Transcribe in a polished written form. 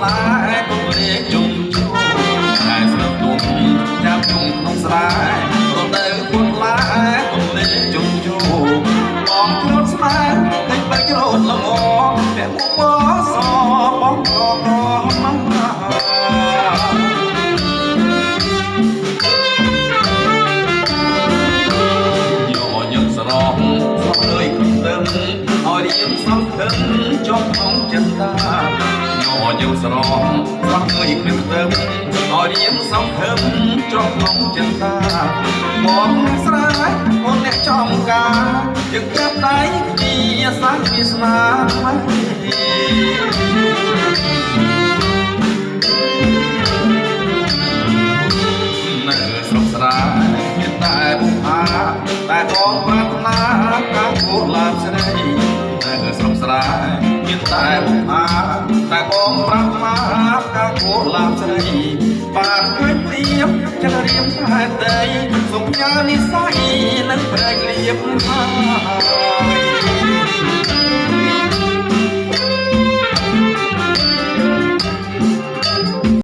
ឡាកុំលេងជុំជួតែស្រាប់ទុំចាប់ជុំក្នុងស្រែរដូវគុនឡាកុំលេងជុំជួបងជ្រូតស្នេហ៍តែបែកជ្រូតល្ងតែមុខបសបងក៏មិនស្រស់លើយខ្ញុំទៅឲ្យរៀមសង្ឃឹមចុះក្នុងចិត្តតាញញឹមស្រស់លើយខ្ញុំទៅឲ្យរៀមសង្ឃឹមចុះក្នុងចិត្តតាបងស្រែអូនអ្នកចំការយើងចាប់ដៃគ្នាសាច់វាស្នាមនៅស្រុកស្រែមានតែបុប្ផាតែបងប្រាថ្នាការគួរឡាបស្រីនៅស្រុកស្រែមានតែបុប្ផាតែបងប្រាថ្នាការគួរឡាបស្រីបានឃើញព្រៀបចិត្តរៀមខែតីសុំផ្ញើនិស័យនឹងព្រែកលៀបហើយ